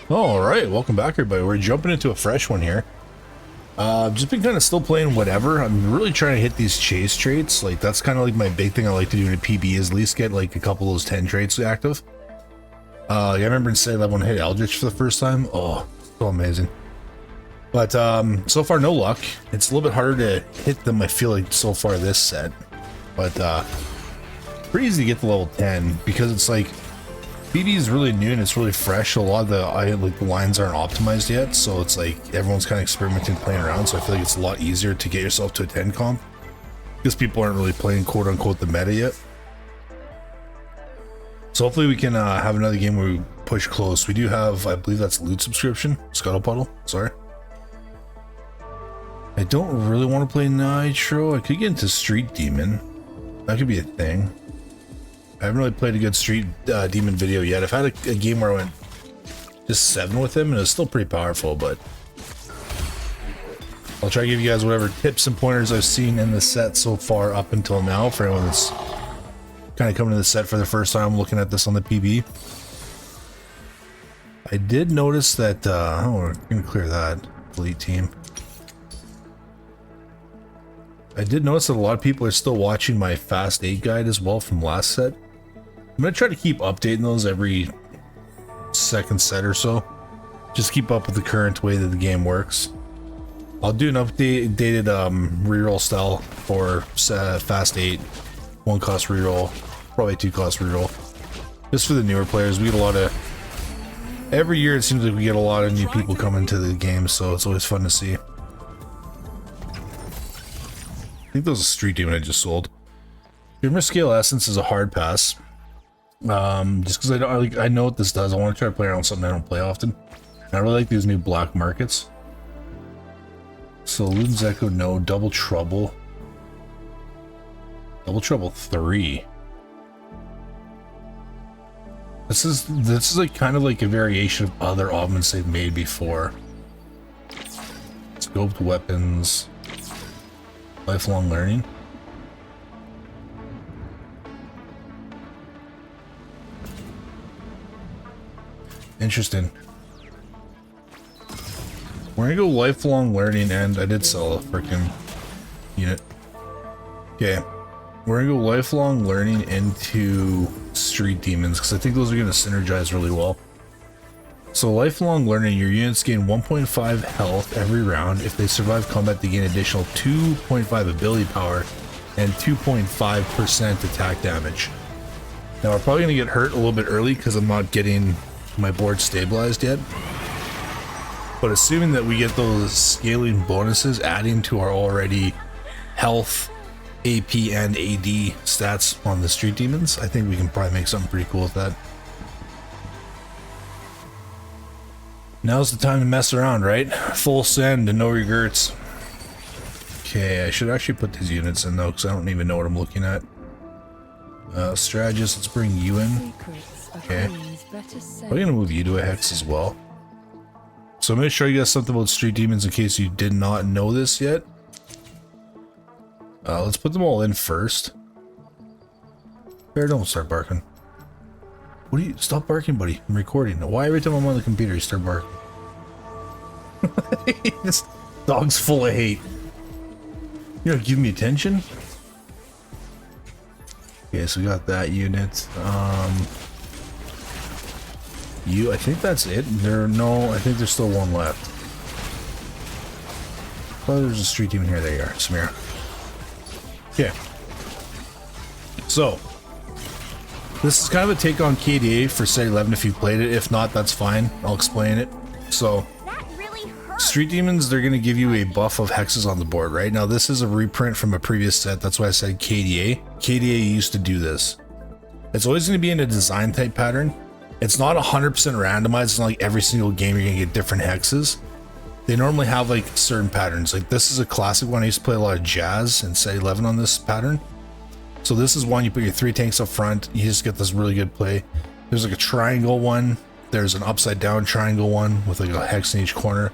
All right, welcome back, everybody. We're jumping into a fresh one here. Just been kind of still playing whatever. I'm really trying to hit these chase traits. Like, that's kind of like my big thing I like to do in a PB is at least get like a couple of those 10 traits active. Yeah, I remember in Set 11 when I hit Eldritch for the first time. Oh, so amazing. But so far, no luck. It's a little bit harder to hit them, I feel like, so far this set. But pretty easy to get to level 10 because it's like BB is really new and it's really fresh. A lot of the lines aren't optimized yet, so it's like everyone's kind of experimenting, playing around. So I feel like it's a lot easier to get yourself to a 10 comp because people aren't really playing quote unquote the meta yet. So hopefully we can have another game where we push close. We do have, I believe that's loot subscription, Scuttle Puddle. Sorry. I don't really want to play Nitro. I could get into Street Demon. That could be a thing. I haven't really played a good Street Demon video yet. I've had a game where I went just 7 with him and it was still pretty powerful, but I'll try to give you guys whatever tips and pointers I've seen in the set so far up until now for anyone that's kind of coming to the set for the first time looking at this on the PB. I did notice that, oh, we're going to clear that. Elite team. I did notice that a lot of people are still watching my Fast 8 guide as well from last set. I'm going to try to keep updating those every second set or so. Just keep up with the current way that the game works. I'll do an updated reroll style for Fast 8. 1 cost reroll, probably 2 cost reroll. Just for the newer players, we get a lot of... Every year it seems like we get a lot of new people coming to the game, so it's always fun to see. I think that was a Street Demon I just sold. Humor Scale Essence is a hard pass. Just because I know what this does. I want to try to play around something I don't play often. And I really like these new black markets. So Luden's Echo, no. Double Trouble. Double Trouble 3. This is like kind of like a variation of other augments they've made before. Scoped weapons. Lifelong learning. Interesting. We're gonna go lifelong learning, and I did sell a freaking unit. Okay. We're gonna go lifelong learning into Street Demons because I think those are gonna synergize really well. So lifelong learning, your units gain 1.5 health every round. If they survive combat, they gain additional 2.5 ability power and 2.5% attack damage. Now we're probably gonna get hurt a little bit early because I'm not getting my board stabilized yet. But assuming that we get those scaling bonuses adding to our already health, AP, and AD stats on the Street Demons, I think we can probably make something pretty cool with that. Now's the time to mess around, right? Full send and no regrets. Okay, I should actually put these units in though, because I don't even know what I'm looking at. Strategist, let's bring you in. Okay. I'm gonna move you to a hex as well. So I'm gonna show you guys something about Street Demons in case you did not know this yet. Let's put them all in first. Bear, don't start barking. What do you... Stop barking, buddy. I'm recording. Why every time I'm on the computer you start barking? This dog's full of hate. You're not giving me attention? Okay, so we got that unit. You... I think that's it. No, I think there's still one left. Oh, there's a Street Demon here. There you are, Samira. Okay. So... this is kind of a take on KDA for Set 11 if you played it. If not, that's fine. I'll explain it. So, Street Demons, they're going to give you a buff of hexes on the board, right? Now, this is a reprint from a previous set. That's why I said KDA. KDA used to do this. It's always going to be in a design type pattern. It's not 100% randomized. It's not like every single game you're going to get different hexes. They normally have like certain patterns. Like this is a classic one. I used to play a lot of Jazz in Set 11 on this pattern. So this is one, you put your 3 tanks up front, you just get this really good play. There's like a triangle one, there's an upside down triangle one with like a hex in each corner.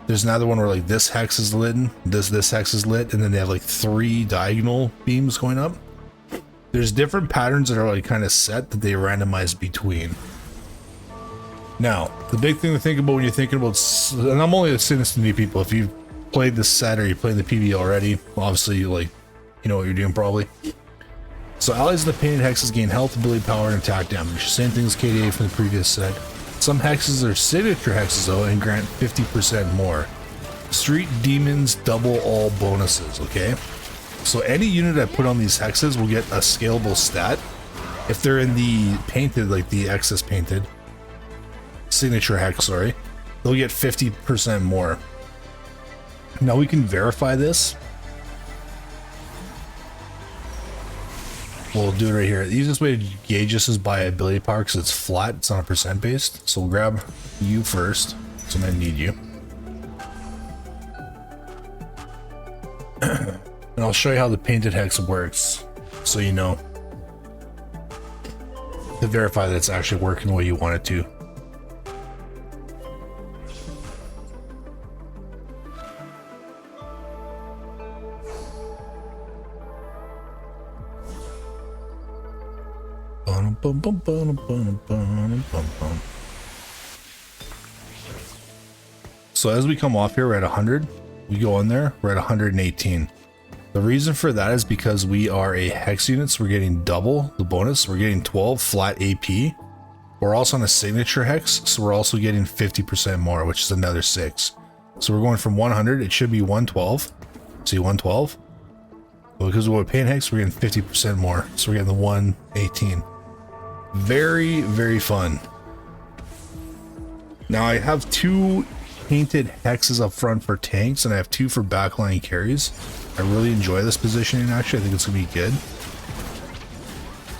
There's another one where like this hex is lit, this hex is lit, and then they have like 3 diagonal beams going up. There's different patterns that are like kind of set that they randomize between. Now, the big thing to think about when you're thinking about, and I'm only saying this to new people, if you've played this set or you played the PB already, obviously you know what you're doing probably. So allies in the painted hexes gain health, ability, power, and attack damage. Same thing as KDA from the previous set. Some hexes are signature hexes though and grant 50% more. Street demons double all bonuses, okay? So any unit I put on these hexes will get a scalable stat. If they're in the painted, like the excess painted signature hex, sorry, they'll get 50% more. Now we can verify this. We'll do it right here. The easiest way to gauge this is by ability power because it's flat, it's not percent based. So we'll grab you first. So I'm gonna need you. And I'll show you how the painted hex works so you know, to verify that it's actually working the way you want it to. So as we come off here, we're at 100. We go in there, we're at 118. The reason for that is because we are a hex unit, so we're getting double the bonus. We're getting 12 flat AP. We're also on a signature hex, so we're also getting 50% more, which is another 6. So we're going from 100, it should be 112. See 112? But because we're paint hex, we're getting 50% more. So we're getting the 118. Very, very fun. Now I have 2 painted hexes up front for tanks, and I have 2 for backline carries. I really enjoy this positioning actually. I think it's gonna be good.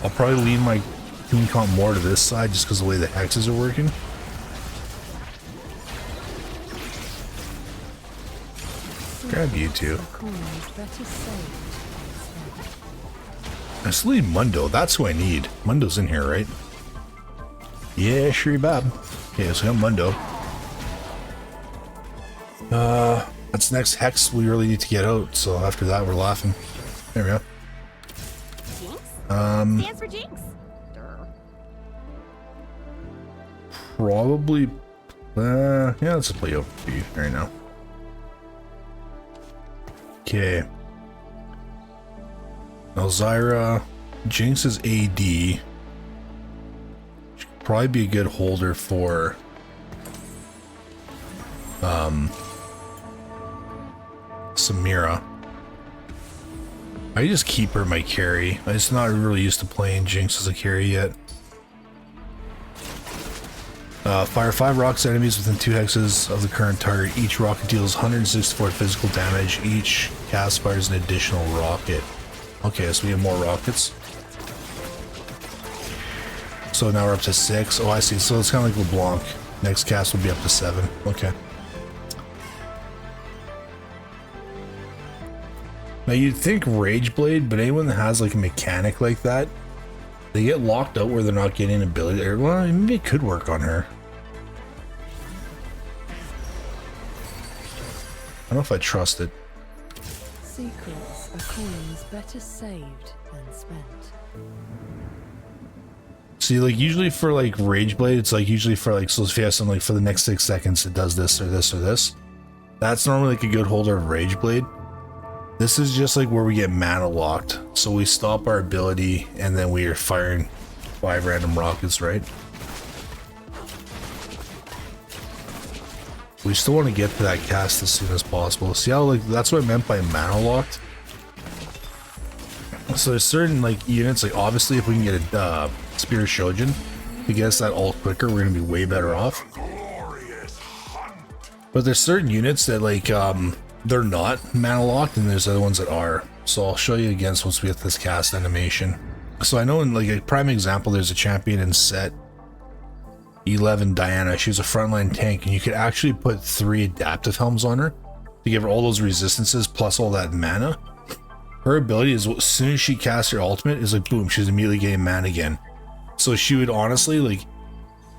I'll probably lean my team comp more to this side just because of the way the hexes are working. Grab you two. I still need Mundo. That's who I need. Mundo's in here, right? Yeah, sure, Bob. Okay, so I got Mundo. That's next hex we really need to get out. So after that, we're laughing. There we go. Jinx? Stands for Jinx? Probably. Yeah, let's just play OP right now. Okay. Elzira, Jinx is AD. She could probably be a good holder for Samira. I just keep her my carry. I'm just not really used to playing Jinx as a carry yet. Fire 5 rocks at enemies within 2 hexes of the current target. Each rocket deals 164 physical damage. Each cast fires an additional rocket. Okay, so we have more rockets. So now we're up to 6. Oh, I see. So it's kind of like LeBlanc. Next cast will be up to 7. Okay. Now you'd think Rage Blade, but anyone that has like a mechanic like that, they get locked out where they're not getting ability. Well, maybe it could work on her. I don't know if I trust it. Secrets are coins better saved than spent. See, like usually for like Rage Blade, it's like usually for like, so if you have something like for the next 6 seconds, it does this or this or this. That's normally like a good holder of Rage Blade. This is just like where we get mana locked. So we stop our ability and then we are firing 5 random rockets, right? We still want to get to that cast as soon as possible. See how like that's what I meant by mana locked? So there's certain like units, like obviously if we can get a Spear Shojin to get us that ult quicker, we're gonna be way better off. But there's certain units that like they're not mana locked, and there's other ones that are. So I'll show you again once we get this cast animation. So I know in like a prime example, there's a champion in set 11, Diana. She was a frontline tank, and you could actually put 3 adaptive helms on her to give her all those resistances plus all that mana. Her ability is as soon as she casts her ultimate is like boom, she's immediately getting mana again. So she would honestly like,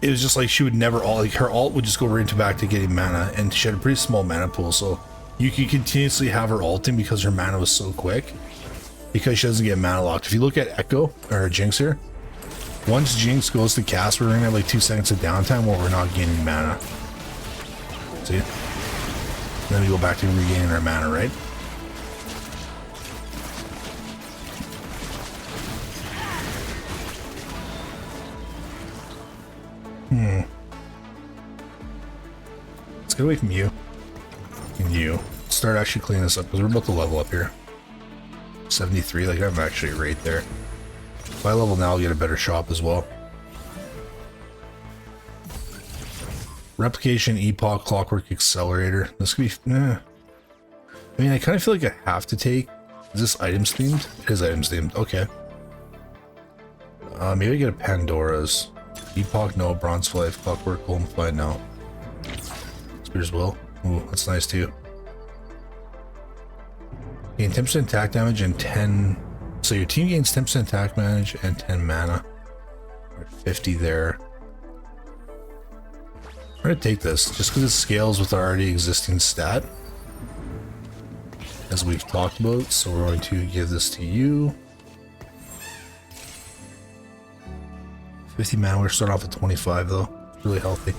it was just like she would never ult, like her ult would just go right into back to getting mana, and she had a pretty small mana pool, so you could continuously have her ulting because her mana was so quick because she doesn't get mana locked. If you look at Echo or Jinx here, Once Jinx goes to cast, we're gonna have like 2 seconds of downtime where we're not gaining mana. See? Then we go back to regaining our mana, right? Let's get away from you. And you. Start actually cleaning this up because we're about to level up here. 73, like I'm actually right there. If I level now, I'll get a better shop as well. Replication, Epoch, Clockwork, Accelerator. This could be... I mean, I kind of feel like I have to take... Is this items themed? It is items themed. Okay. Maybe I get a Pandora's. Epoch, no. Bronze Life, Clockwork, Golden Fly, no. Spear's Will. Ooh, that's nice too. Gain 10% attack damage and 10... So your team gains 10% attack damage and 10 mana. We're at 50 there. I'm going to take this just because it scales with our already existing stat, as we've talked about. So we're going to give this to you. 50 mana. We're starting off at 25 though. It's really healthy.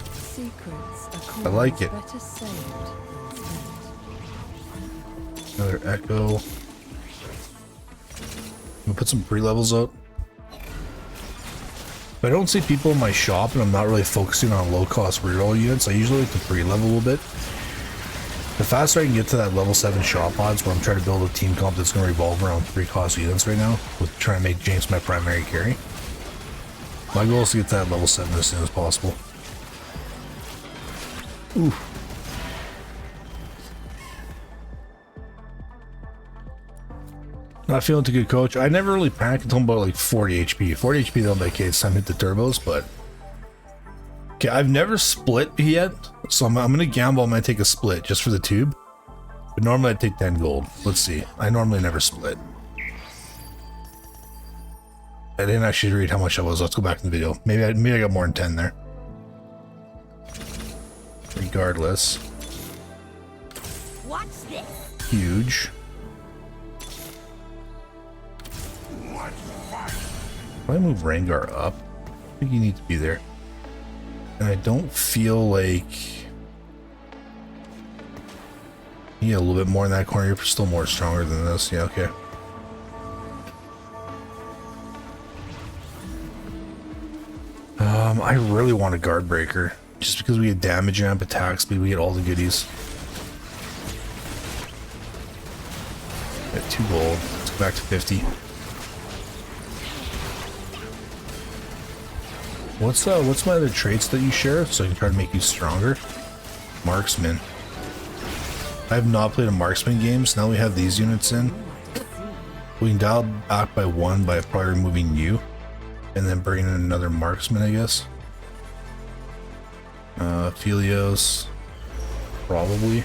I like it. Another Echo. We'll put some pre-levels out. If I don't see people in my shop and I'm not really focusing on low-cost reroll units, I usually like to pre-level a little bit. The faster I can get to that level 7 shop odds, where I'm trying to build a team comp that's going to revolve around 3-cost units right now, with trying to make James my primary carry. My goal is to get to that level 7 as soon as possible. Ooh. Not feeling too good, coach. I never really panicked until I'm about like 40 HP. 40 HP, though, I'm like, okay, it's time to hit the turbos, but... Okay, I've never split yet, so I'm going to gamble. I'm going to take a split just for the tube. But normally I'd take 10 gold. Let's see. I normally never split. I didn't actually read how much I was. Let's go back in the video. Maybe I got more than 10 there. Regardless. Watch this. Huge. If I move Rengar up, I think you need to be there. And I don't feel like you need a little bit more in that corner. You're still more stronger than this. Yeah, okay. I really want a guard breaker. Just because we get damage amp, attack speed, we get all the goodies. Got 2 gold. Let's go back to 50. What's my other traits that you share so I can try to make you stronger? Marksman. I have not played a marksman game, so now we have these units in. We can dial back by 1 by probably removing you, and then bringing in another marksman, I guess. Philios, probably.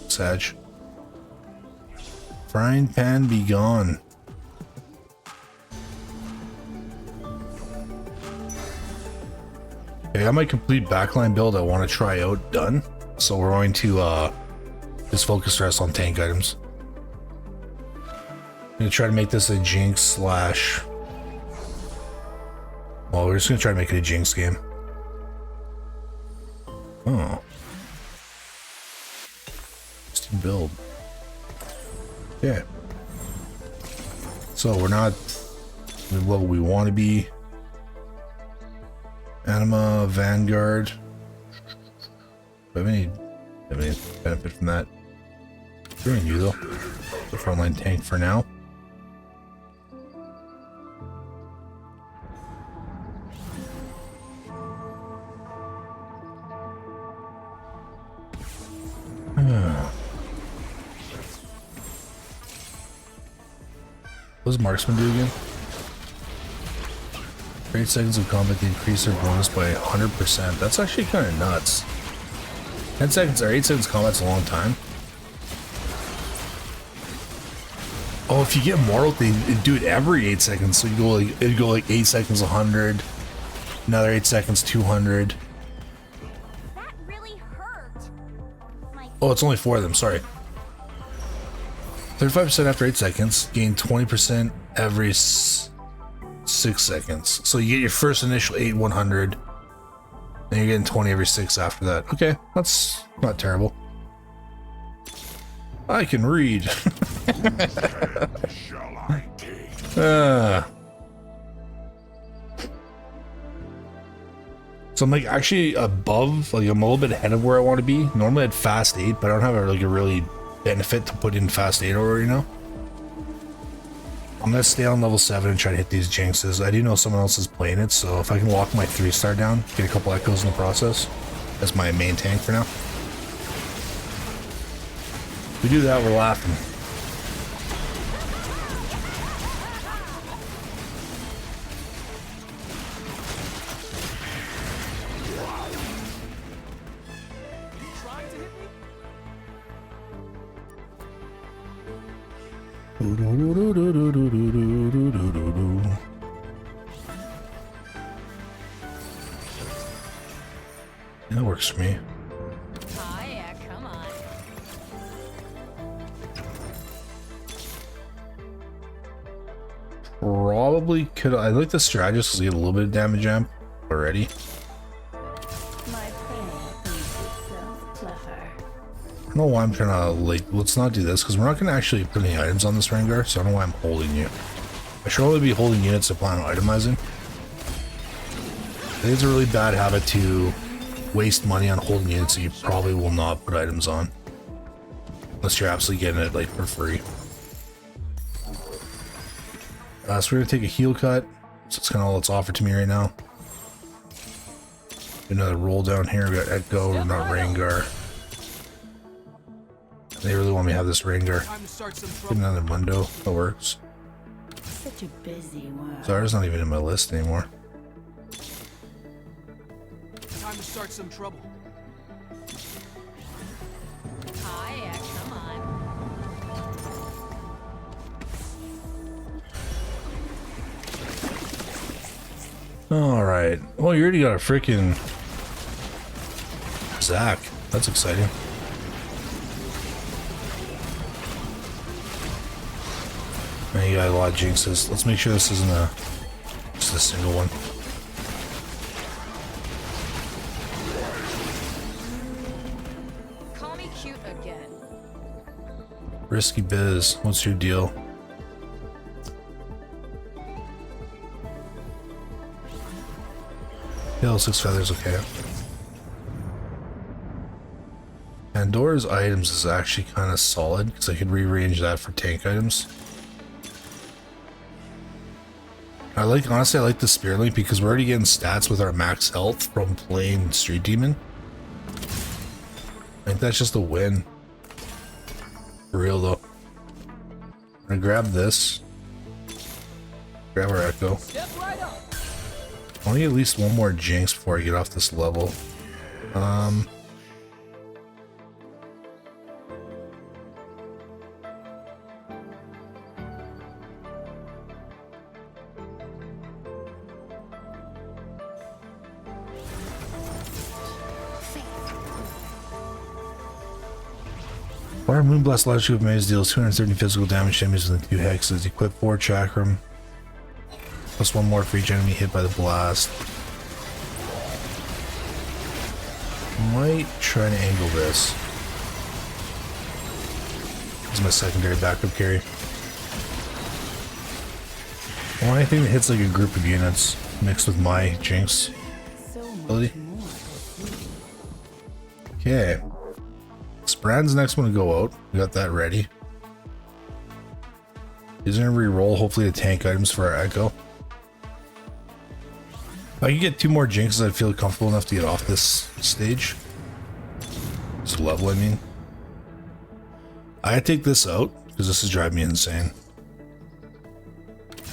Sag. Frying pan be gone. Okay, I got my complete backline build I want to try out done. So we're going to just focus the rest on tank items. I'm going to try to make this a Jinx slash... Well, we're just going to try to make it a Jinx game. Oh. Just build. Yeah. So we're not the level we want to be. Anima, Vanguard. Do I have any benefit from that? Doing you though. The frontline tank for now. What does Marksman do again? For 8 seconds of combat, they increase their bonus by 100%. That's actually kind of nuts. 10 seconds or 8 seconds combat's a long time. Oh, if you get Mortal, they do it every 8 seconds. So you go like, it'd go like 8 seconds 100, another 8 seconds 200. That really hurt. Oh, it's only 4 of them, sorry. 35% after 8 seconds, gain 20% every 6 seconds. So you get your first initial 8 100, then you're getting 20 every 6 after that. Okay, that's not terrible. I can read. So I'm like actually above, like I'm a little bit ahead of where I want to be. Normally I'd fast 8, but I don't have a really benefit to put in fast 8 already now. I'm gonna stay on level 7 and try to hit these jinxes. I do know someone else is playing it, so if I can walk my 3-star down, get a couple echoes in the process, that's my main tank for now. If we do that, we're laughing. That works for me. Oh yeah, come on. Probably could. I like the strategist because you get a little bit of damage amp already. My prey is itself clever. I don't know why I'm trying to, like, let's not do this because we're not going to actually put any items on this Rengar, so I don't know why I'm holding you. I should only be holding units I plan on itemizing. I think it's a really bad habit to waste money on holding units that you probably will not put items on. Unless you're absolutely getting it, like, for free. So we're going to take a heal cut. So it's kind of all that's offered to me right now. Another roll down here. We got Echo, not Rengar. They really want me to have this Rengar. Get another Mundo. That works. Such a busy one. Zara's not even in my list anymore. Time to start some trouble. Oh yeah, come on. Alright. Well, you already got a freaking Zac. That's exciting. Now you got a lot of jinxes. Let's make sure this isn't just a single one. Call me cute again. Risky Biz, what's your deal? Kill 6 feathers, okay. Pandora's items is actually kind of solid because I could rearrange that for tank items. Honestly, I like the Spirit Link because we're already getting stats with our max health from playing Street Demon. I think that's just a win. For real though. I'm gonna grab this. Grab our Echo. I want to get at least one more Jinx before I get off this level. Fire Moonblast Logic of Maze deals 230 physical damage to enemies within 2 hexes. Equip 4 Chakram. Plus 1 more for each enemy hit by the blast. Might try to angle this. This is my secondary backup carry. I want anything that hits like a group of units mixed with my Jinx ability. Okay. Brand's next one to go out. We got that ready. He's gonna re-roll hopefully the tank items for our Echo. If I could get 2 more Jinxes, I'd feel comfortable enough to get off this stage. This level, I mean. I gotta take this out because this is driving me insane.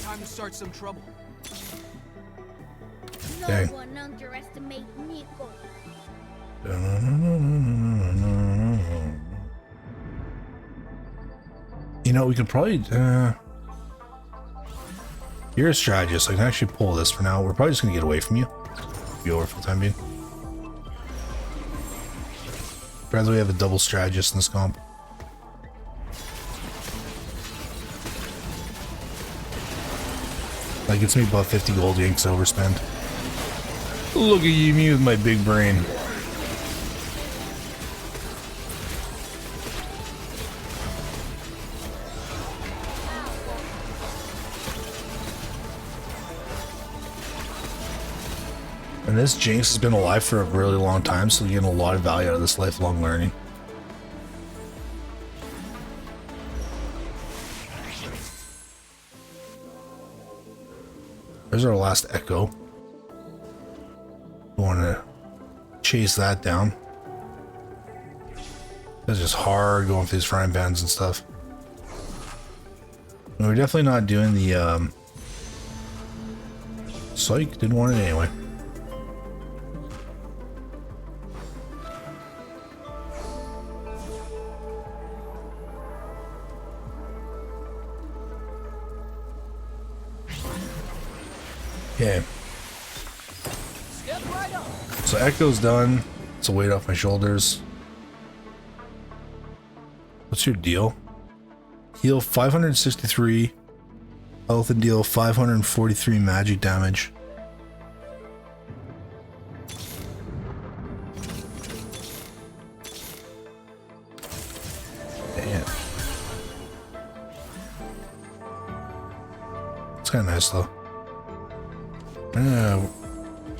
Time to start some trouble. Dang. No one underestimate Nico. You know, we could probably you're a strategist, so I can actually pull this for now. We're probably just gonna get away from you. Be over for the time being. Rather we have a double strategist in this comp. That gets me about 50 gold yanks overspend. Look at you, me with my big brain. And this Jinx has been alive for a really long time, so you're getting a lot of value out of this lifelong learning. There's our last Echo. We want to chase that down. It's just hard going through these frying pans and stuff. And we're definitely not doing the psych, didn't want it anyway. Okay. So Echo's done. It's a weight off my shoulders. What's your deal? Heal 563 health and deal 543 magic damage. Damn. It's kind of nice though. I'm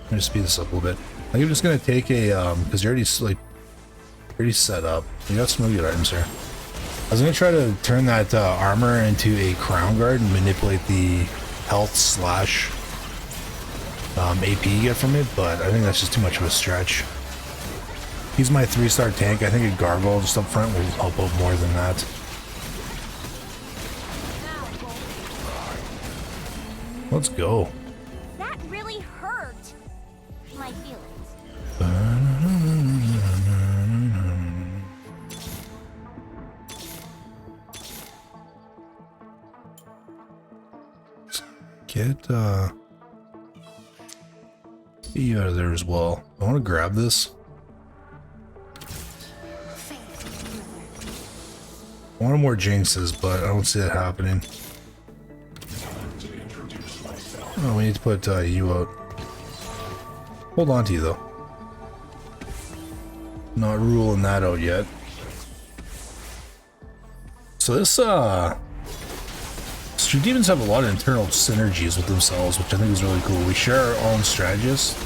gonna speed this up a little bit. I think I'm just gonna take a because you're already set up. You got some really good items here. I was gonna try to turn that armor into a crown guard and manipulate the health slash AP you get from it, but I think that's just too much of a stretch. He's my 3-star tank. I think a gargoyle just up front will help out more than that. Let's go. That really hurt. My feelings. Get you out of there as well. I want to grab this. I wanted more Jinxes, but I don't see that happening. Oh, we need to put you out. Hold on to you though. Not ruling that out yet. So this Street Demons have a lot of internal synergies with themselves, which I think is really cool. We share our own strategist,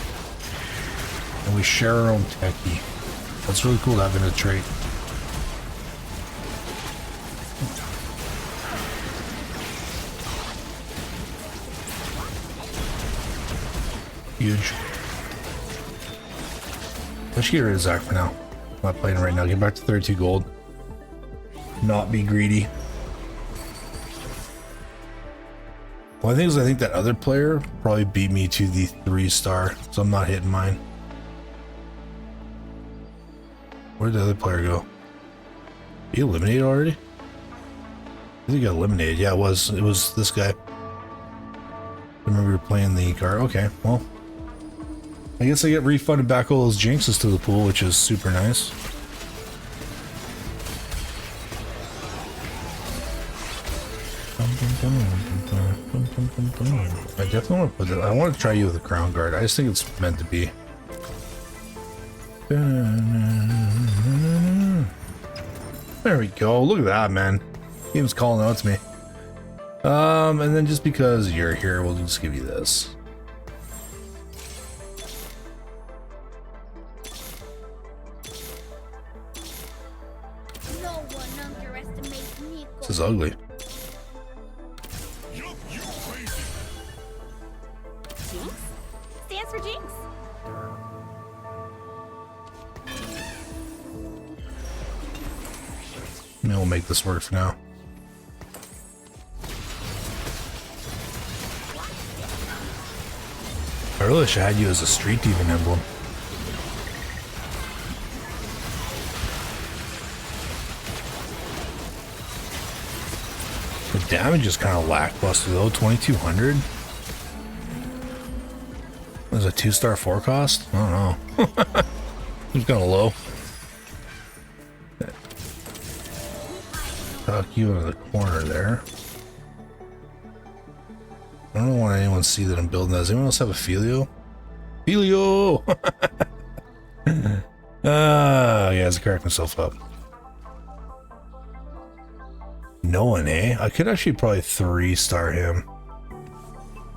and we share our own techie. That's really cool having a trait. Huge. Let's get rid of Zach for now. I'm not playing right now. Get back to 32 gold. Not be greedy. Well, I think that other player probably beat me to the 3-star, so I'm not hitting mine. Where'd the other player go? He eliminated already? I think he got eliminated. Yeah, it was this guy. I remember we were playing the card. Okay, well, I guess I get refunded back all those Jinxes to the pool, which is super nice. I definitely want to put it. I want to try you with a crown guard. I just think it's meant to be. There we go. Look at that, man. Game's calling out to me. And then just because you're here, we'll just give you this. No one underestimates Nico. This is ugly. Jinx? Stands for Jinx. Maybe we'll make this work for now. I really wish I had you as a Street Demon emblem. The damage is kind of lackluster though, 2200. There's a 2-star forecast? I don't know. It's kind of low. Tuck you into the corner there. I don't want anyone to see that I'm building that. Does anyone else have a Filio? Filio! Yeah, I has to crack myself up. No one, eh? I could actually probably 3-star him.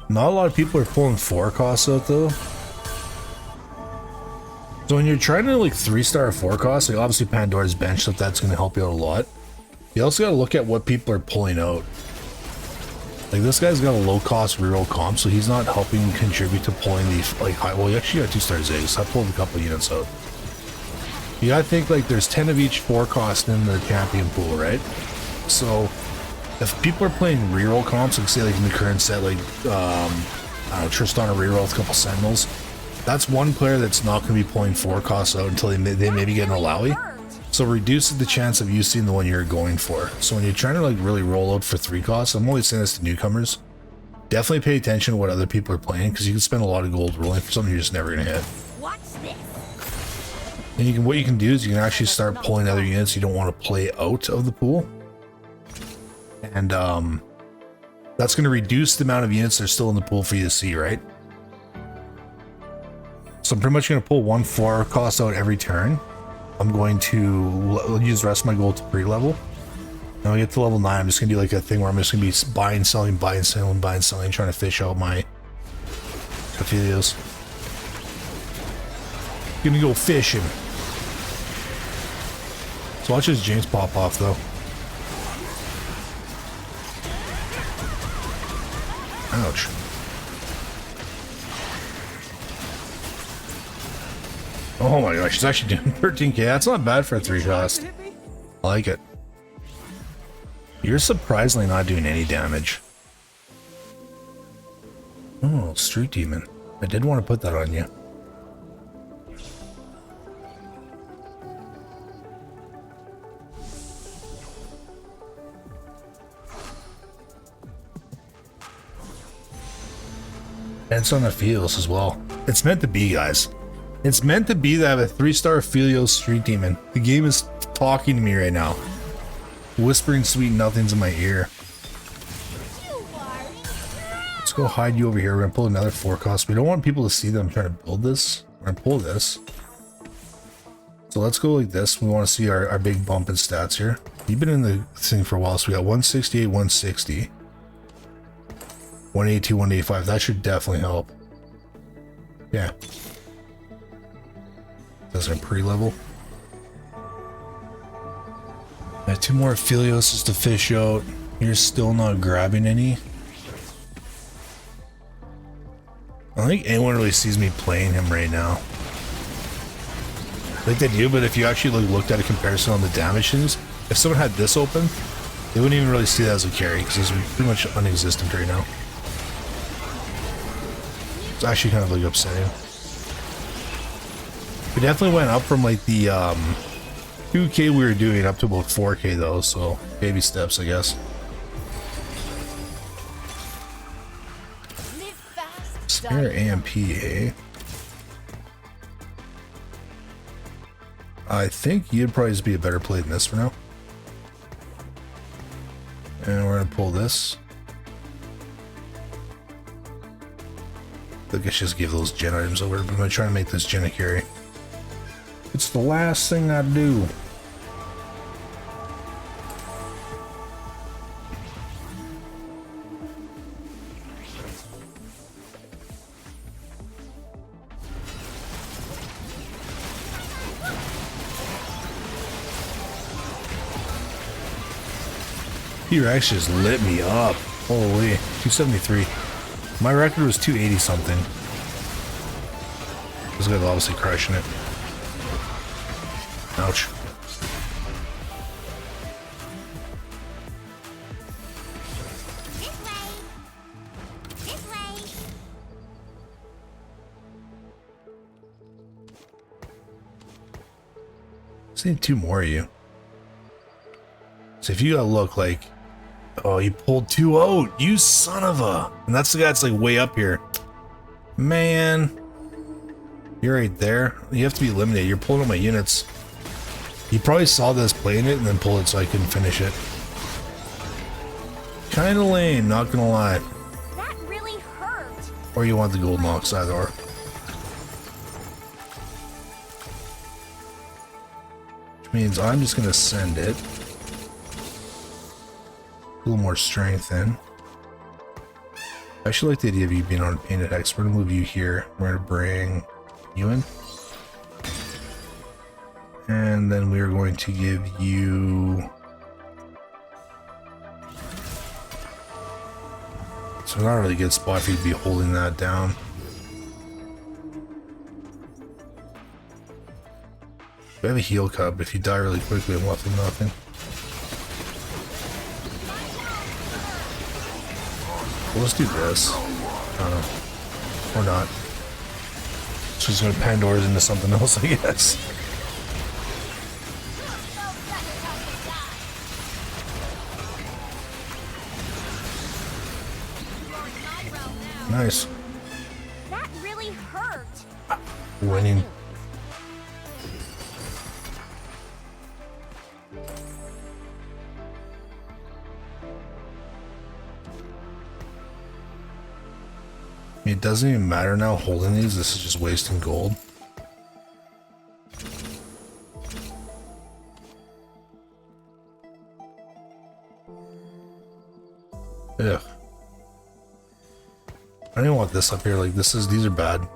Not a lot of people are pulling 4 costs out though. So when you're trying to like 3-star 4 costs, like obviously Pandora's Bench stuff, that's going to help you out a lot. You also got to look at what people are pulling out. Like this guy's got a low cost reroll comp, so he's not helping contribute to pulling the like high. Well, he actually got 2-star Zigs. I pulled a couple units out. You gotta think like there's 10 of each 4 cost in the champion pool, right? So if people are playing reroll comps, like say like in the current set, like I don't know, Tristana reroll with a couple Sentinels, that's one player that's not going to be pulling 4 costs out until they maybe get an Alawi. So it reduces the chance of you seeing the one you're going for. So when you're trying to like really roll out for 3 costs, I'm always saying this to newcomers, definitely pay attention to what other people are playing, because you can spend a lot of gold rolling for something you're just never going to hit. Watch this. And what you can do is you can actually start pulling other units you don't want to play out of the pool. And that's going to reduce the amount of units that are still in the pool for you to see, right? So I'm pretty much going to pull 1 4 cost out every turn. I'm going to use the rest of my gold to pre-level. Now I get to level 9, I'm just going to do like a thing where I'm just going to be buying, selling, buying, selling, buying, selling, trying to fish out my Aphelios. Gonna go fishing. So watch his James pop off though. Ouch. Oh my gosh, she's actually doing 13k. That's not bad for a 3 cost. I like it. You're surprisingly not doing any damage. Oh, Street Demon. I did want to put that on you. And it's on the Aphelios as well. It's meant to be, guys. It's meant to be that I have a 3-star Aphelios Street Demon. The game is talking to me right now. Whispering sweet nothings in my ear. Let's go hide you over here. We're going to pull another 4 cost. We don't want people to see that I'm trying to build this. We're going to pull this. So let's go like this. We want to see our big bump in stats here. You've been in the thing for a while, so we got 168, 160. 182, 185. That should definitely help. Yeah. That's our pre-level. I have 2 more Aphelios to fish out. You're still not grabbing any. I don't think anyone really sees me playing him right now. I think they do, but if you actually looked at a comparison on the damage things, if someone had this open, they wouldn't even really see that as a carry, because it's pretty much unexistent right now. It's actually kind of like upsetting. We definitely went up from like the 2k we were doing up to about 4k though, so baby steps, I guess. Spare AMP, eh? I think you'd probably just be a better play than this for now. And we're gonna pull this. I think I should just give those gen items over, but I'm gonna try to make this gen a carry. It's the last thing I do. T-Rex just lit me up. Holy, 273. My record was 280 something. This guy's obviously crushing it. Ouch. Just need 2 more of you. So if you gotta look like, oh, you pulled 2 out, you son of a, and that's the guy that's like way up here. Man, you're right there. You have to be eliminated. You're pulling out my units. You probably saw this playing it and then pulled it so I couldn't finish it. Kinda lame, not gonna lie. That really Or you want the golden oxide ore. Which means I'm just gonna send it. A little more strength in. I actually like the idea of you being on a painted hex. We're gonna move you here. We're gonna bring you in. And then we are going to give you... So not a really good spot for you to be holding that down. We have a heal cup. If you die really quickly, I'm left with nothing. Well, let's do this. I don't know. Or not. It's just gonna Pandora's into something else, I guess. Nice. That really hurt. Winning. It doesn't even matter now holding these. This is just wasting gold. Ugh. I don't even want this up here. Like these are bad.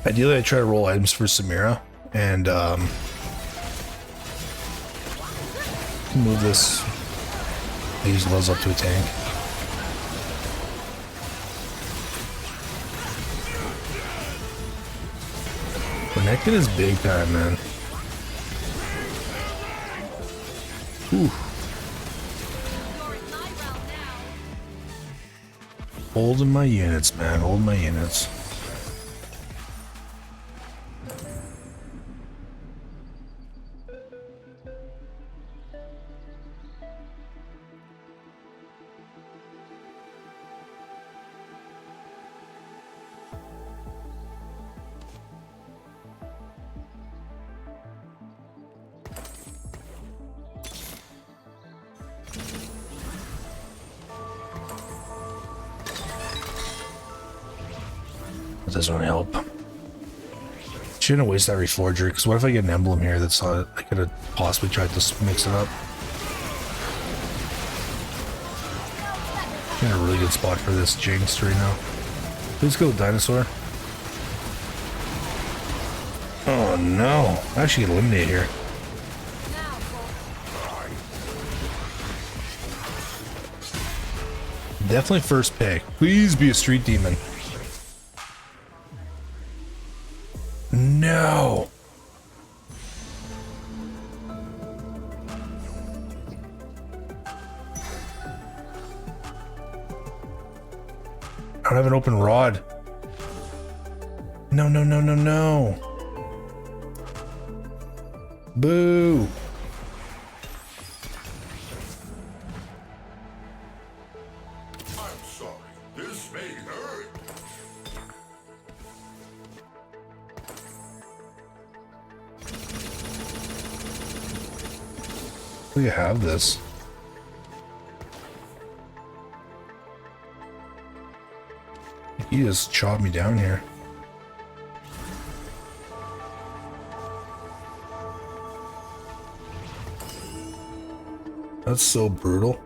Ideally, I try to roll items for Samira and move these levels up to a tank. Renekton is big time, man. Ooh. Holding my units, man. Holding my units. Doesn't really help. Shouldn't waste that reforger, because what if I get an emblem here that's I could have possibly tried to mix it up. In a really good spot for this Jinx right now. Please go dinosaur. Oh no, I actually get eliminated here. Definitely first pick. Please be a street demon. No. I don't have an open rod. No, no, no, no, no. Boo. I'm sorry. This may hurt. We have this. He just chopped me down here. That's so brutal.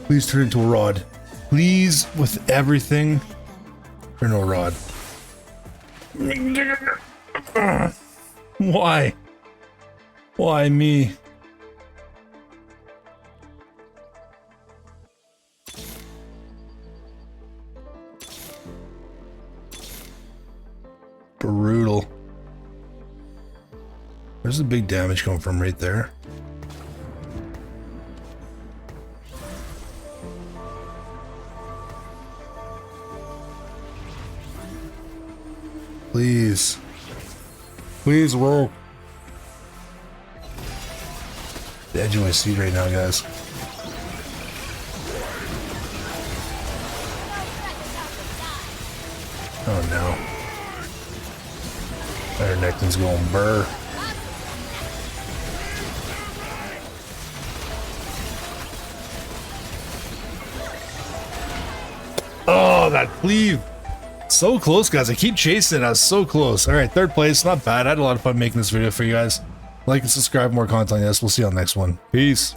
Please turn into a rod. Please, with everything, turn into a rod. Why? Why me? Brutal. Where's the big damage coming from right there? Please. Please work. The edge of my seat right now, guys. Oh no. Our Necton's going burr. Oh, that cleave. So close, guys. I keep chasing it. I was so close. All right, third place. Not bad. I had a lot of fun making this video for you guys. Like and subscribe, more content like this. We'll see you on the next one. Peace.